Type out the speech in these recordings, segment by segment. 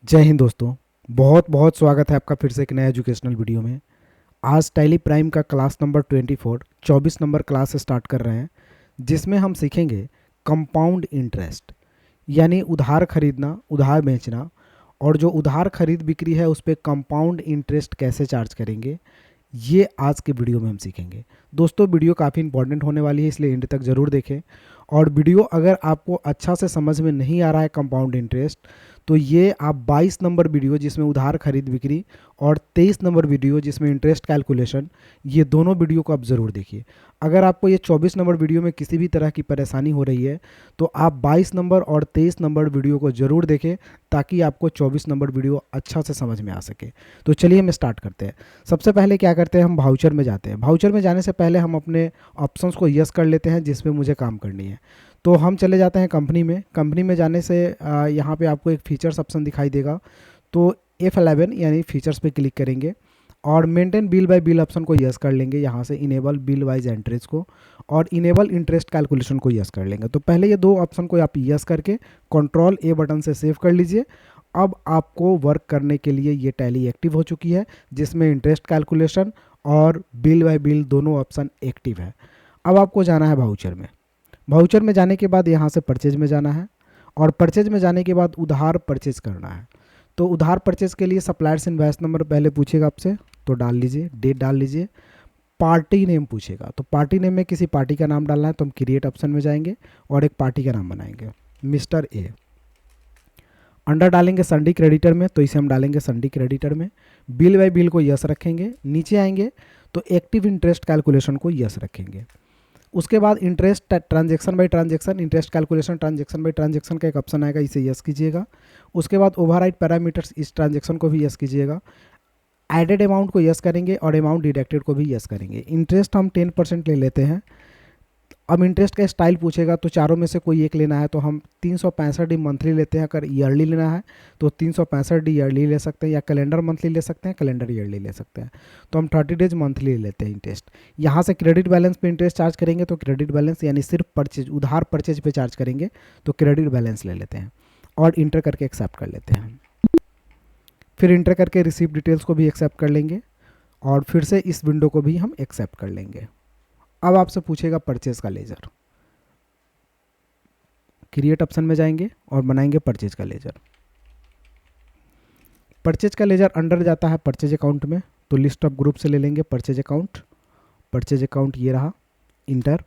जय हिंद दोस्तों। बहुत बहुत स्वागत है आपका फिर से एक नया एजुकेशनल वीडियो में। आज टैली प्राइम का class number 24 number class start कर रहे हैं, जिसमें हम सीखेंगे कंपाउंड इंटरेस्ट, यानी उधार खरीदना, उधार बेचना, और जो उधार खरीद बिक्री है उस पर कंपाउंड इंटरेस्ट कैसे चार्ज करेंगे, ये आज के वीडियो में हम सीखेंगे। दोस्तों वीडियो काफ़ी इंपॉर्टेंट होने वाली है, इसलिए एंड तक ज़रूर देखें। और वीडियो अगर आपको अच्छा से समझ में नहीं आ रहा है कंपाउंड इंटरेस्ट, तो ये आप 22 नंबर वीडियो जिसमें उधार खरीद बिक्री और 23 नंबर वीडियो जिसमें इंटरेस्ट कैलकुलेशन, ये दोनों वीडियो को आप ज़रूर देखिए। अगर आपको ये 24 नंबर वीडियो में किसी भी तरह की परेशानी हो रही है तो आप 22 नंबर और 23 नंबर वीडियो को ज़रूर देखें, ताकि आपको 24 नंबर वीडियो अच्छा से समझ में आ सके। तो चलिए हम स्टार्ट करते हैं। सबसे पहले क्या करते हैं, हम वाउचर में जाते हैं। वाउचर में जाने से पहले हम अपने ऑप्शंस को यस कर लेते हैं जिसमें मुझे काम करनी है। तो हम चले जाते हैं कंपनी में। कंपनी में जाने से यहाँ पे आपको एक फीचर्स ऑप्शन दिखाई देगा, तो F11 यानी फीचर्स पे क्लिक करेंगे और maintain bill bye bill option को यस कर लेंगे। यहाँ से इनेबल बिल वाइज एंट्रीज को और इनेबल इंटरेस्ट कैलकुलेशन को यस कर लेंगे। तो पहले ये दो ऑप्शन को आप यस करके कंट्रोल A बटन से सेव कर लीजिए। अब आपको वर्क करने के लिए ये टैली एक्टिव हो चुकी है, जिसमें इंटरेस्ट कैलकुलेशन और बिल बाय बिल दोनों ऑप्शन एक्टिव है। अब आपको जाना है वाउचर में। वाउचर में जाने के बाद यहाँ से परचेज में जाना है और परचेज में जाने के बाद उधार परचेज करना है। तो उधार परचेज के लिए सप्लायर्स इनवॉइस नंबर पहले पूछेगा आपसे, तो डाल लीजिए, डेट डाल लीजिए। पार्टी नेम पूछेगा, तो पार्टी नेम में किसी पार्टी का नाम डालना है, तो हम क्रिएट ऑप्शन में जाएंगे और एक पार्टी का नाम बनाएंगे, मिस्टर ए। अंडर डालेंगे संडी क्रेडिटर में, तो इसे हम डालेंगे संडी क्रेडिटर में। बिल बाय बिल को यस रखेंगे। नीचे आएंगे तो एक्टिव इंटरेस्ट कैलकुलेशन को यस रखेंगे। उसके बाद interest transaction bye transaction, interest calculation transaction bye transaction का एक ऑप्शन आएगा, इसे यस कीजिएगा। उसके बाद ओवरराइड पैरामीटर्स, इस ट्रांजैक्शन को भी यस कीजिएगा। एडेड अमाउंट को यस करेंगे और अमाउंट डिडक्टेड को भी यस करेंगे। इंटरेस्ट हम 10% ले लेते हैं। अब इंटरेस्ट का स्टाइल पूछेगा, तो चारों में से कोई एक लेना है, तो हम 365 डी मंथली लेते हैं। अगर ईयरली लेना है तो 365 डी ईयरली ले सकते हैं, या कैलेंडर मंथली ले सकते हैं, कैलेंडर ईयरली ले सकते हैं। तो हम 30 डेज मंथली लेते हैं इंटरेस्ट। यहाँ से क्रेडिट बैलेंस पे इंटरेस्ट चार्ज करेंगे, तो क्रेडिट बैलेंस यानी सिर्फ परचेज, उधार परचेज पे चार्ज करेंगे, तो क्रेडिट बैलेंस ले लेते हैं और इंटर करके एक्सेप्ट कर लेते हैं। फिर इंटर करके रिसीव डिटेल्स को भी एक्सेप्ट कर लेंगे और फिर से इस विंडो को भी हम एक्सेप्ट कर लेंगे। अब आपसे पूछेगा परचेज का लेजर। क्रिएट ऑप्शन में जाएंगे और बनाएंगे परचेज का लेजर। परचेज का लेजर अंडर जाता है परचेज अकाउंट में, तो लिस्ट ऑफ ग्रुप से ले लेंगे परचेज अकाउंट। परचेज अकाउंट ये रहा, इंटर।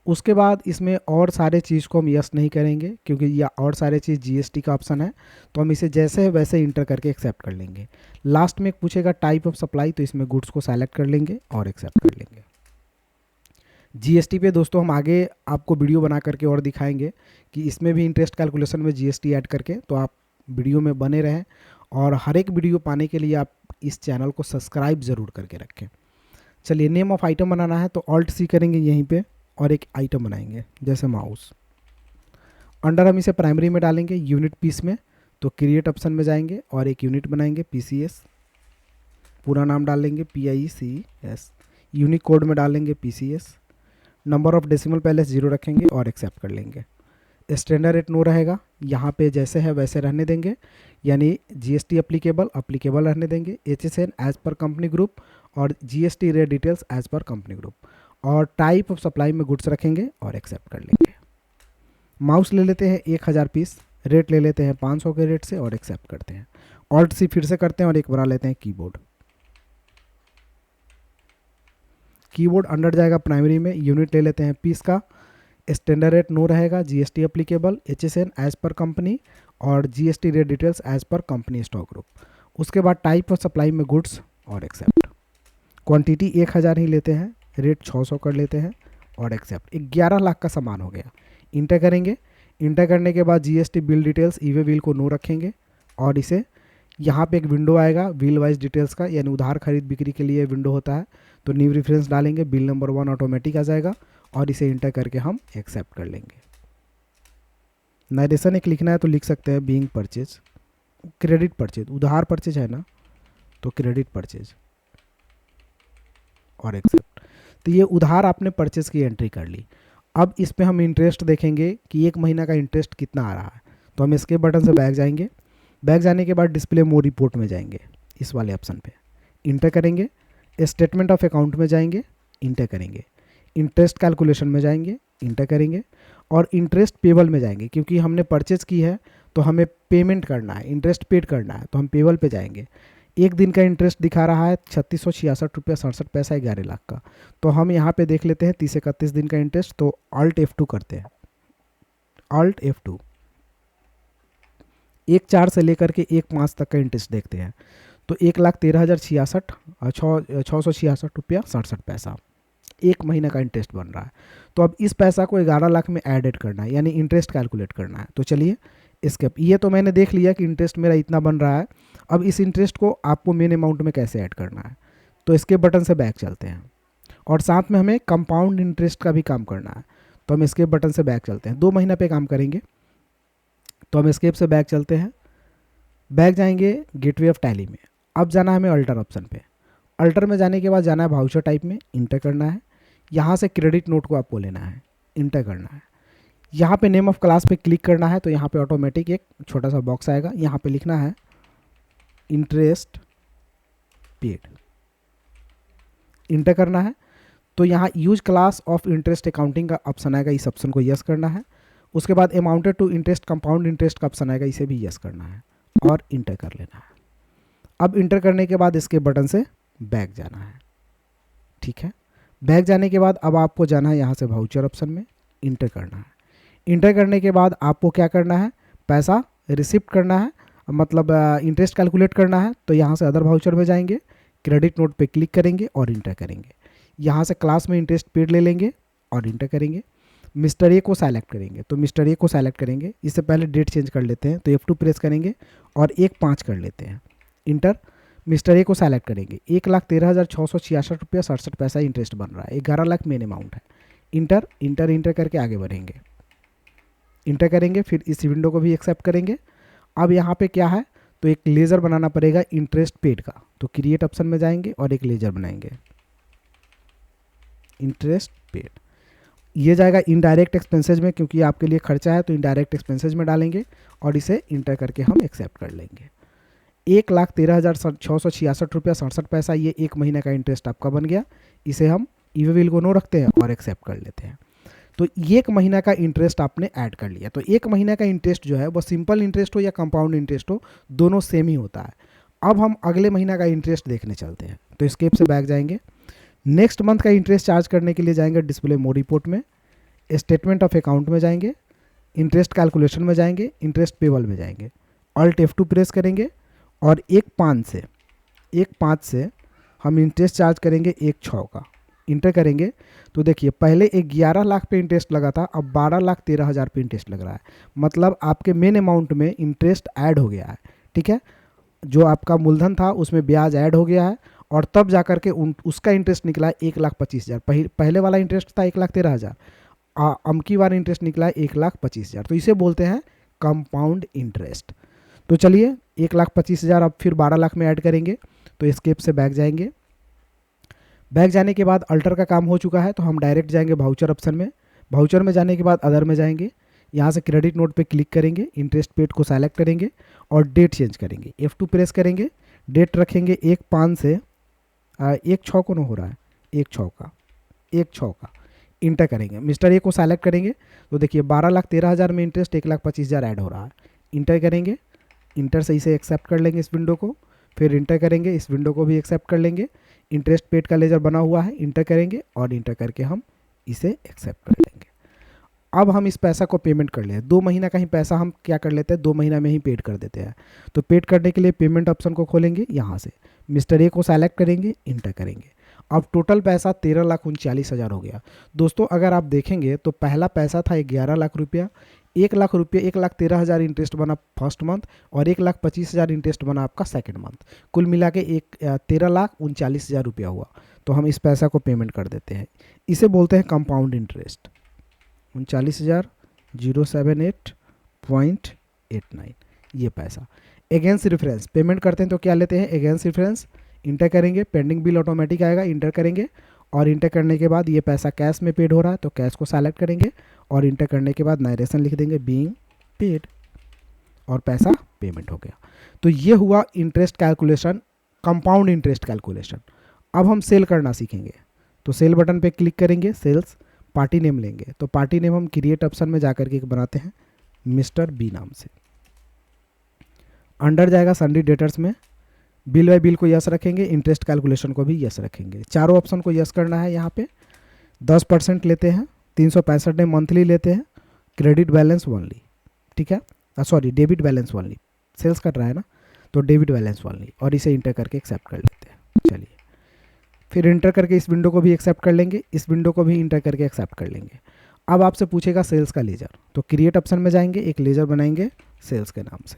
उसके बाद इसमें और सारे चीज़ को हम यस नहीं करेंगे, क्योंकि यह और सारे चीज़ जीएसटी का ऑप्शन है, तो हम इसे जैसे है वैसे इंटर करके एक्सेप्ट कर लेंगे। लास्ट में पूछेगा टाइप ऑफ सप्लाई, तो इसमें गुड्स को सेलेक्ट कर लेंगे और एक्सेप्ट कर लेंगे। जीएसटी पे दोस्तों हम आगे आपको वीडियो बना करके और दिखाएंगे कि इसमें भी इंटरेस्ट कैलकुलेशन में जीएसटी ऐड करके, तो आप वीडियो में बने रहें और हर एक वीडियो पाने के लिए आप इस चैनल को सब्सक्राइब ज़रूर करके रखें। चलिए, नेम ऑफ आइटम बनाना है, तो ऑल्ट सी करेंगे यहीं पे और एक आइटम बनाएंगे, जैसे माउस। अंडर हम इसे प्राइमरी में डालेंगे, यूनिट पीस में, तो क्रिएट ऑप्शन में जाएंगे और एक यूनिट बनाएंगे, PCS। पूरा नाम डाल लेंगे PICS। यूनिक कोड में डालेंगे PCS। नंबर ऑफ डेसिमल पहले 0 रखेंगे और एक्सेप्ट कर लेंगे। स्टैंडर्ड रेट नो रहेगा, यहाँ पे जैसे है वैसे रहने देंगे, यानी जीएसटी अप्लीकेबल रहने देंगे। HSN as per company group और GST rate details as per company group, और टाइप ऑफ सप्लाई में गुड्स रखेंगे और एक्सेप्ट कर लेंगे। माउस ले लेते हैं 1000 पीस, रेट ले लेते हैं 500 के रेट से और एक्सेप्ट करते हैं। ऑल्ट सी फिर से करते हैं और एक बना लेते हैं कीबोर्ड। कीबोर्ड अंडर जाएगा प्राइमरी में, यूनिट ले लेते हैं पीस का। स्टैंडर्ड रेट नो रहेगा, GST applicable, HSN as per company और GST rate details as per company stock group. उसके बाद टाइप ऑफ सप्लाई में गुड्स और एक्सेप्ट। क्वांटिटी 1000 ही लेते हैं, रेट 600 कर लेते हैं और एक्सेप्ट। 11 लाख का सामान हो गया। इंटर करेंगे। इंटर करने के बाद GST bill details e-way bill को नो रखेंगे और इसे यहाँ पे एक विंडो आएगा बिल वाइज डिटेल्स का, यानी उधार खरीद बिक्री के लिए विंडो होता है, तो न्यू रेफरेंस डालेंगे, बिल नंबर 1 ऑटोमेटिक आ जाएगा और इसे इंटर करके हम एक्सेप्ट कर लेंगे। नरेशन एक लिखना है तो लिख सकते हैं, बीइंग परचेज, क्रेडिट परचेज, उधार परचेज है ना, तो क्रेडिट परचेज और एक्सेप्ट। तो ये उधार आपने परचेज की एंट्री कर ली। अब इस पे हम इंटरेस्ट देखेंगे कि एक महीना का इंटरेस्ट कितना आ रहा है, तो हम इसके बटन से बैक जाएंगे। बैक जाने के बाद डिस्प्ले मोर रिपोर्ट में जाएंगे, इस वाले ऑप्शन पे इंटर करेंगे। स्टेटमेंट ऑफ अकाउंट में जाएंगे, इंटर करेंगे। इंटरेस्ट कैलकुलेशन में जाएंगे, इंटर करेंगे। और इंटरेस्ट पेबल में जाएंगे, क्योंकि हमने परचेज की है तो हमें पेमेंट करना है, इंटरेस्ट पेड करना है, तो हम पेबल पे जाएंगे। एक दिन का इंटरेस्ट दिखा रहा है 3666 रुपया 67 पैसा 11 लाख का, तो हम यहाँ पे देख लेते हैं 30-31 दिन का इंटरेस्ट। तो Alt F2 करते हैं, Alt F2। 1/4 से लेकर के 1/5 तक का इंटरेस्ट देखते हैं। तो 1,13,066,666 रुपया 67 पैसा, एक महीने का इंटरेस्ट बन रहा है। तो अब इस पैसा को 11 लाख में ऐड करना है, यानी इंटरेस्ट कैलकुलेट करना है। तो चलिए इसके, ये तो मैंने देख लिया कि इंटरेस्ट मेरा इतना बन रहा है। अब इस इंटरेस्ट को आपको मेन अमाउंट में कैसे ऐड करना है, तो इसके बटन से बैक चलते हैं। और साथ में हमें कंपाउंड इंटरेस्ट का भी काम करना है, तो हम इसके बटन से बैक चलते हैं। 2 महीना पे काम करेंगे, तो हम एस्केप से बैक चलते हैं। बैक जाएंगे गेटवे ऑफ टैली में। अब जाना है हमें अल्टर ऑप्शन पे। अल्टर में जाने के बाद जाना है वाउचर टाइप में, इंटर करना है। यहाँ से क्रेडिट नोट को आपको लेना है, इंटर करना है। यहाँ पे नेम ऑफ क्लास पे क्लिक करना है, तो यहाँ पे ऑटोमेटिक एक छोटा सा बॉक्स आएगा, यहाँ पे लिखना है इंटरेस्ट पेड, इंटर करना है। तो यहाँ use class of interest accounting का ऑप्शन आएगा, इस ऑप्शन को यस करना है। उसके बाद amounted to interest compound interest का ऑप्शन आएगा, इसे भी यस करना है और इंटर कर लेना है। अब इंटर करने के बाद इसके बटन से बैक जाना है, ठीक है। बैक जाने के बाद अब आपको जाना है यहाँ से वाउचर ऑप्शन में, इंटर करना है। इंटर करने के बाद आपको क्या करना है, पैसा रिसिप्ट करना है, मतलब इंटरेस्ट कैलकुलेट करना है। तो यहाँ से अदर वाउचर में जाएंगे, क्रेडिट नोट पे क्लिक करेंगे और इंटर करेंगे। यहाँ से क्लास में इंटरेस्ट पेड ले लेंगे और इंटर करेंगे। मिस्टर ए को सेलेक्ट करेंगे, तो मिस्टर ए को सेलेक्ट करेंगे। इससे पहले डेट चेंज कर लेते हैं, तो F2 प्रेस करेंगे और 1/5 कर लेते हैं, इंटर। मिस्टर ए को सेलेक्ट करेंगे। 1,13,666 रुपया 67 पैसा इंटरेस्ट बन रहा है, 11 लाख मेन अमाउंट है, इंटर। इंटर इंटर करके आगे बढ़ेंगे, इंटर करेंगे। फिर इस विंडो को भी एक्सेप्ट करेंगे। अब यहाँ पे क्या है, तो एक लेजर बनाना पड़ेगा इंटरेस्ट पेड का, तो क्रिएट ऑप्शन में जाएंगे और एक लेजर बनाएंगे, इंटरेस्ट पेड। ये जाएगा इनडायरेक्ट एक्सपेंसेज में, क्योंकि आपके लिए खर्चा है, तो इनडायरेक्ट एक्सपेंसेज में डालेंगे और इसे इंटर करके हम एक्सेप्ट कर लेंगे। 1,13,666 रुपया 67 पैसा, ये एक महीने का इंटरेस्ट आपका बन गया। इसे हम ईवे बिल को नो रखते हैं और एक्सेप्ट कर लेते हैं। तो एक महीना का इंटरेस्ट आपने ऐड कर लिया। तो एक महीना का इंटरेस्ट जो है वो सिंपल इंटरेस्ट हो या कंपाउंड इंटरेस्ट हो, दोनों सेम ही होता है। अब हम अगले महीना का इंटरेस्ट देखने चलते हैं, तो एस्केप से बैक जाएंगे। नेक्स्ट मंथ का इंटरेस्ट चार्ज करने के लिए जाएंगे डिस्प्ले मोड रिपोर्ट में, स्टेटमेंट ऑफ अकाउंट में जाएंगे, इंटरेस्ट कैलकुलेशन में जाएंगे, इंटरेस्ट पेबल में जाएंगे, Alt F2 प्रेस करेंगे और 1/5 से हम इंटरेस्ट चार्ज करेंगे 1/6 का, इंटर करेंगे। तो देखिए पहले 11 लाख पे इंटरेस्ट लगा था, अब 12,13,000 पे इंटरेस्ट लग रहा है, मतलब आपके मेन अमाउंट में इंटरेस्ट ऐड हो गया है, ठीक है। जो आपका मूलधन था उसमें ब्याज ऐड हो गया है, और तब जा कर के उसका इंटरेस्ट निकला है 1,25,000। पहले वाला इंटरेस्ट था 1,13,000, अमकी बार इंटरेस्ट निकला है 1,25,000। तो इसे बोलते हैं कंपाउंड इंटरेस्ट। तो चलिए 1,25,000 अब फिर 12 लाख में ऐड करेंगे, तो एस्केप से बैक जाएंगे। बैक जाने के बाद अल्टर का काम हो चुका है, तो हम डायरेक्ट जाएंगे वाउचर ऑप्शन में। वाउचर में जाने के बाद अदर में जाएंगे, यहाँ से क्रेडिट नोट पे क्लिक करेंगे, इंटरेस्ट पेड को सेलेक्ट करेंगे और डेट चेंज करेंगे, F2 प्रेस करेंगे। डेट रखेंगे 1/5 से 1/6 को न हो रहा है, 1/6 का इंटर करेंगे। मिस्टर ए को सेलेक्ट करेंगे, तो देखिए 12,13,000 में इंटरेस्ट 1,25,000 ऐड हो रहा है, इंटर करेंगे। इंटर से इसे एक्सेप्ट कर लेंगे इस विंडो को, फिर इंटर करेंगे, इस विंडो को भी एक्सेप्ट कर लेंगे। इंटरेस्ट पेड का लेजर बना हुआ है, इंटर करेंगे और इंटर करके हम इसे एक्सेप्ट कर लेंगे। अब हम इस पैसा को पेमेंट कर लें। 2 महीना का ही पैसा हम क्या कर लेते हैं, 2 महीना में ही पेड कर देते हैं। तो पेड करने के लिए पेमेंट ऑप्शन को खोलेंगे, यहाँ से मिस्टर ए को सेलेक्ट करेंगे, इंटर करेंगे। अब टोटल पैसा 13,39,000 हो गया। दोस्तों अगर आप देखेंगे तो पहला पैसा था 11 लाख रुपया, 1 लाख रुपये 1,13,000 इंटरेस्ट बना फर्स्ट मंथ और 1,25,000 इंटरेस्ट बना आपका सेकंड मंथ। कुल मिला के 13,39,000 रुपया हुआ। तो हम इस पैसा को पेमेंट कर देते हैं, इसे बोलते हैं कंपाउंड इंटरेस्ट। 39,078.89 ये पैसा। अगेंस्ट रेफरेंस पेमेंट करते हैं तो क्या लेते हैं, अगेंस्ट रेफरेंस इंटर करेंगे, पेंडिंग बिल ऑटोमेटिक आएगा, इंटर करेंगे और इंटर करने के बाद ये पैसा कैश में पेड हो रहा है तो कैश को सेलेक्ट करेंगे और इंटर करने के बाद नरेशन लिख देंगे बीइंग पेड और पैसा पेमेंट हो गया। तो ये हुआ interest calculation, compound interest calculation. अब हम सेल करना सीखेंगे। तो सेल बटन पे क्लिक करेंगे, सेल्स, पार्टी नेम लेंगे। तो पार्टी नेम हम क्रिएट ऑप्शन में जाकर के एक बनाते हैं मिस्टर बी नाम से। अंडर जाएगा सन्डी डेटर्स में, बिल बाय बिल को यस रखेंगे, इंटरेस्ट कैलकुलेशन को भी यस रखेंगे। चारों ऑप्शन को यस करना है। यहाँ पे 10% लेते हैं, 365 डे मंथली लेते हैं, क्रेडिट बैलेंस ओनली, ठीक है, sorry debit balance only, sales कर रहा है ना, तो डेबिट बैलेंस ओनली, और इसे इंटर करके एक्सेप्ट कर लेते हैं। चलिए, फिर इंटर करके इस विंडो को भी एक्सेप्ट कर लेंगे, इस विंडो को भी इंटर करके एक्सेप्ट कर लेंगे। अब आपसे पूछेगा सेल्स का लेजर, तो क्रिएट ऑप्शन में जाएंगे, एक लेजर बनाएंगे सेल्स के नाम से।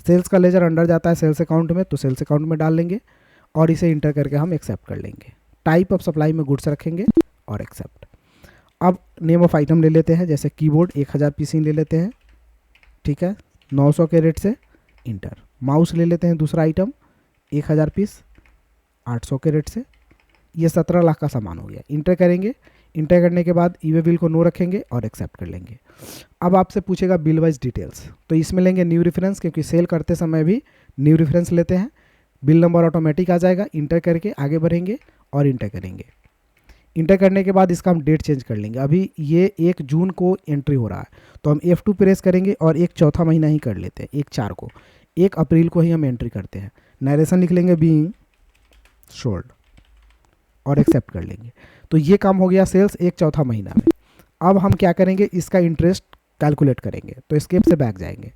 सेल्स का लेजर अंडर जाता है सेल्स अकाउंट में, तो सेल्स अकाउंट में डाल लेंगे और इसे इंटर करके हम एक्सेप्ट कर लेंगे। टाइप ऑफ सप्लाई में गुड्स रखेंगे और एक्सेप्ट। अब नेम ऑफ आइटम ले लेते हैं, जैसे कीबोर्ड 1000 पीस ले लेते हैं, ठीक है, 900 के रेट से, इंटर। माउस ले लेते हैं दूसरा आइटम 1000 पीस 800 के रेट से, ये 17 लाख का सामान हो गया। इंटर करेंगे, इंटर करने के बाद ई वे बिल को नो रखेंगे और एक्सेप्ट कर लेंगे। अब आपसे पूछेगा बिल वाइज डिटेल्स, तो इसमें लेंगे न्यू रेफरेंस, क्योंकि सेल करते समय भी न्यू रेफरेंस लेते हैं। बिल नंबर ऑटोमेटिक आ जाएगा, इंटर करके आगे बढ़ेंगे और इंटर करेंगे। इंटर करने के बाद इसका हम डेट चेंज कर लेंगे। अभी ये 1 जून को एंट्री हो रहा है, तो हम F2 प्रेस करेंगे और एक चौथा महीना ही कर लेते हैं, 1/4 को, 1 अप्रैल को ही हम एंट्री करते हैं। नरेशन लिख लेंगे बीइंग सोल्ड और एक्सेप्ट कर लेंगे। तो ये काम हो गया सेल्स 1/4 महीना में। अब हम क्या करेंगे, इसका इंटरेस्ट कैलकुलेट करेंगे। तो एस्केप से बैक जाएंगे।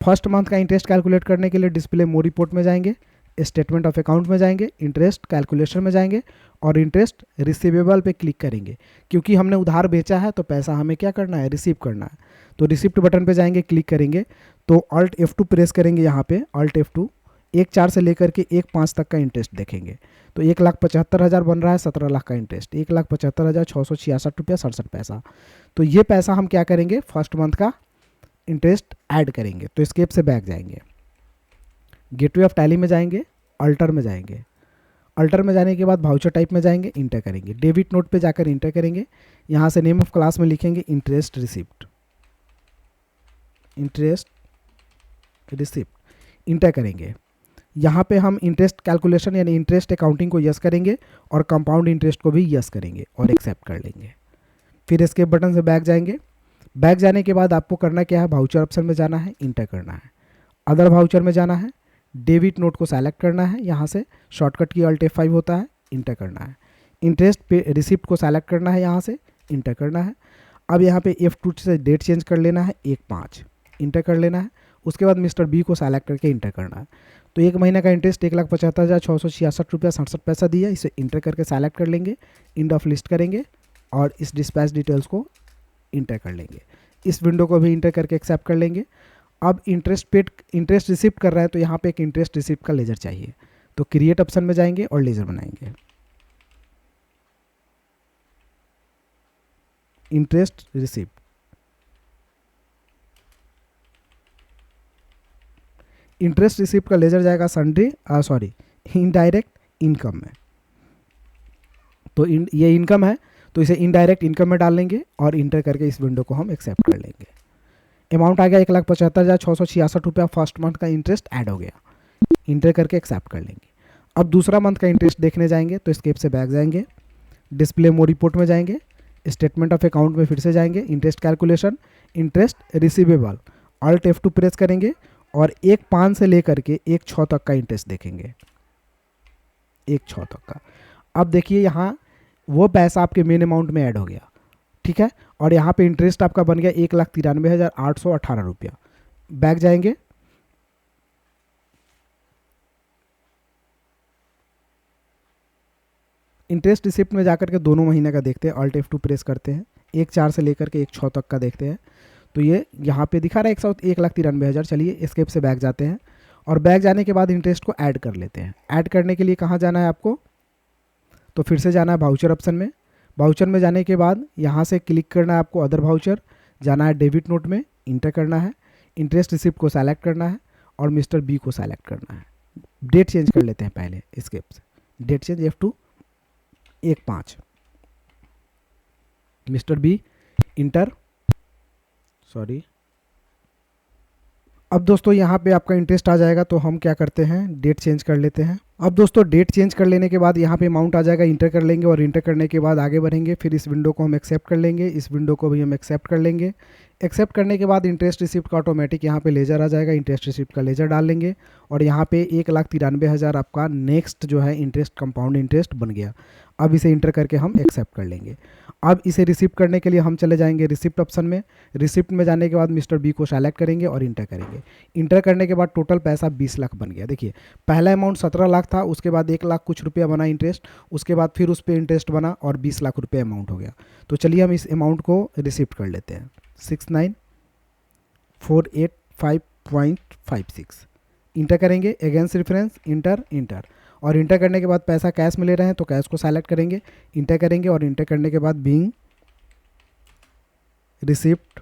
फर्स्ट मंथ का इंटरेस्ट कैलकुलेट करने के लिए डिस्प्ले मोर रिपोर्ट में जाएंगे, स्टेटमेंट ऑफ अकाउंट में जाएंगे, इंटरेस्ट कैलकुलेशन में जाएंगे और इंटरेस्ट रिसीवेबल पे क्लिक करेंगे। क्योंकि हमने उधार बेचा है तो पैसा हमें क्या करना है, रिसीव करना है। तो रिसिप्ट बटन पे जाएंगे, क्लिक करेंगे, तो Alt F2 प्रेस करेंगे। यहाँ पे Alt F2 1/4 से लेकर के 1/5 तक का इंटरेस्ट देखेंगे। तो 1,75,000 बन रहा है, 17 लाख का इंटरेस्ट, 1,75,666 रुपया 67 पैसा। तो ये पैसा हम क्या करेंगे, फर्स्ट मंथ का इंटरेस्ट ऐड करेंगे। तो एस्केप से बैक जाएंगे, गेटवे ऑफ टैली में जाएंगे, अल्टर में जाएंगे। अल्टर में जाने के बाद वाउचर टाइप में जाएंगे, इंटर करेंगे। डेबिट नोट पे जाकर इंटर करेंगे। यहाँ से नेम ऑफ क्लास में लिखेंगे interest receipt, interest receipt, inter करेंगे। यहाँ पे हम इंटरेस्ट कैलकुलेशन यानी इंटरेस्ट अकाउंटिंग को यस करेंगे और कंपाउंड इंटरेस्ट को भी यस करेंगे और एक्सेप्ट कर लेंगे। फिर एस्केप बटन से बैक जाएंगे। बैक जाने के बाद आपको करना क्या है, वाउचर ऑप्शन में जाना है, इंटर करना है। अदर वाउचर में जाना है, डेबिट नोट को सेलेक्ट करना है, यहाँ से शॉर्टकट की Alt F5 होता है, इंटर करना है। इंटरेस्ट पे रिसिप्ट को सेलेक्ट करना है, यहाँ से इंटर करना है। अब यहाँ पे F2 से डेट चेंज कर लेना है, 1/5 इंटर कर लेना है। उसके बाद मिस्टर बी को सेलेक्ट करके इंटर करना है। तो 1 महीने का इंटरेस्ट 1,75,666 रुपया 67 पैसा दिया, इसे इंटर करके सेलेक्ट कर लेंगे, इंड ऑफ लिस्ट करेंगे और इस डिस्पैच डिटेल्स को इंटर कर लेंगे। इस विंडो को भी इंटर करके एक्सेप्ट कर लेंगे। अब इंटरेस्ट रिसिप्ट कर रहा है, तो यहाँ पे एक इंटरेस्ट रिसिप्ट का लेजर चाहिए। तो क्रिएट ऑप्शन में जाएंगे और लेजर बनाएंगे। इंटरेस्ट रिसिप्ट, इंटरेस्ट रिसिप्ट का लेजर जाएगा इनडायरेक्ट इनकम में। तो ये इनकम है, तो इसे इनडायरेक्ट इनकम में डाल लेंगे और इंटर करके इस विंडो को हम एक्सेप्ट कर लेंगे। अमाउंट आ गया 1,75,666 रुपया, फर्स्ट मंथ का इंटरेस्ट ऐड हो गया, इंटर करके एक्सेप्ट कर लेंगे। अब दूसरा मंथ का इंटरेस्ट देखने जाएंगे, तो एस्केप से बैक जाएंगे, डिस्प्ले मोर रिपोर्ट में जाएंगे, स्टेटमेंट ऑफ अकाउंट में फिर से जाएंगे, interest calculation, interest receivable, Alt F2 press करेंगे और 1/5 से लेकर के 1/6 तक का इंटरेस्ट देखेंगे, 1/6 तक का। अब देखिए यहाँ वो पैसा आपके मेन अमाउंट में ऐड हो गया, ठीक है, और यहाँ पे इंटरेस्ट आपका बन गया 1,93,818 रुपया। बैक जाएंगे, इंटरेस्ट रिसिप्ट में जाकर के दोनों महीने का देखते हैं, Alt F2 प्रेस करते हैं, 1/4 से लेकर के 1/6 तक का देखते हैं। तो ये यहाँ पे दिखा रहा है 1,93,000। चलिए एस्केप से बैक जाते हैं और बैक जाने के बाद इंटरेस्ट को ऐड कर लेते हैं। ऐड करने के लिए कहाँ जाना है आपको, तो फिर से जाना है वाउचर ऑप्शन में। वाउचर में जाने के बाद यहाँ से क्लिक करना है आपको अदर वाउचर, जाना है डेबिट नोट में, इंटर करना है, इंटरेस्ट रिसिप्ट को सेलेक्ट करना है और मिस्टर बी को सेलेक्ट करना है। डेट चेंज कर लेते हैं पहले एस्केप से, date change F2 1/5, mister B, enter, अब दोस्तों यहाँ पे आपका इंटरेस्ट आ जाएगा, तो हम क्या करते हैं, डेट चेंज कर लेते हैं। अब दोस्तों डेट चेंज कर लेने के बाद यहाँ पे अमाउंट आ जाएगा, इंटर कर लेंगे और इंटर करने के बाद आगे बढ़ेंगे। फिर इस विंडो को हम एक्सेप्ट कर लेंगे, इस विंडो को भी हम एक्सेप्ट कर लेंगे। एक्सेप्ट करने के बाद इंटरेस्ट रिसिप्ट का ऑटोमेटिक यहाँ पे लेजर आ जाएगा, इंटरेस्ट रिसिप्ट का लेजर डाल लेंगे और यहाँ पे 1,93,000 आपका नेक्स्ट जो है इंटरेस्ट कंपाउंड इंटरेस्ट बन गया। अब इसे इंटर करके हम एक्सेप्ट कर लेंगे। अब इसे रिसिप्ट करने के लिए हम चले जाएंगे रिसिप्ट ऑप्शन में। रिसिप्ट में जाने के बाद मिस्टर बी को सेलेक्ट करेंगे और इंटर करेंगे। इंटर करने के बाद टोटल पैसा 20 लाख बन गया। देखिए पहला अमाउंट 17 लाख था, उसके बाद 1 लाख कुछ रुपया बना इंटरेस्ट, उसके बाद फिर उस पर इंटरेस्ट बना और 20 लाख रुपये अमाउंट हो गया। तो चलिए हम इस अमाउंट को रिसिप्ट कर लेते हैं, 69,485.56। इंटर करेंगे, अगेंस्ट रेफरेंस इंटर इंटर, और इंटर करने के बाद पैसा कैश में ले रहे हैं तो कैश को सेलेक्ट करेंगे, इंटर करेंगे और इंटर करने के बाद बीइंग रिसिप्ट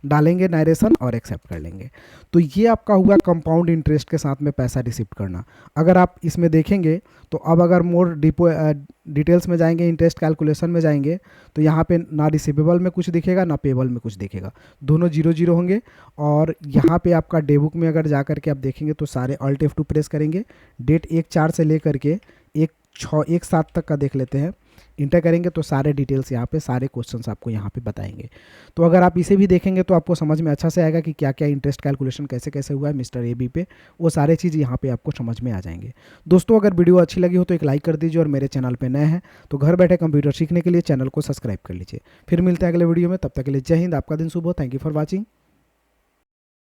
डालेंगे नरेशन और एक्सेप्ट कर लेंगे। तो ये आपका हुआ कंपाउंड इंटरेस्ट के साथ में पैसा रिसिप्ट करना। अगर आप इसमें देखेंगे तो अब अगर मोर डिटेल्स में जाएंगे, इंटरेस्ट कैलकुलेशन में जाएंगे तो यहाँ पे ना रिसीवेबल में कुछ दिखेगा ना पेबल में कुछ दिखेगा, दोनों 0 होंगे। और यहाँ पे आपका डे बुक में अगर जा करके आप देखेंगे तो सारे अल्ट F2 प्रेस करेंगे, डेट 1/4 से लेकर के 1/7 तक का देख लेते हैं, इंटर करेंगे तो सारे डिटेल्स यहाँ पे, सारे क्वेश्चंस आपको यहाँ पे बताएंगे। तो अगर आप इसे भी देखेंगे तो आपको समझ में अच्छा से आएगा कि क्या क्या इंटरेस्ट कैलकुलेशन कैसे कैसे हुआ है मिस्टर ए बी पे, वो सारे चीज़ यहाँ पे आपको समझ में आ जाएंगे। दोस्तों अगर वीडियो अच्छी लगी हो तो एक लाइक कर दीजिए और मेरे चैनल पर नए हैं तो घर बैठे कंप्यूटर सीखने के लिए चैनल को सब्सक्राइब कर लीजिए। फिर मिलते हैं अगले वीडियो में, तब तक के लिए जय हिंद, आपका दिन शुभ हो। Thank you for watching.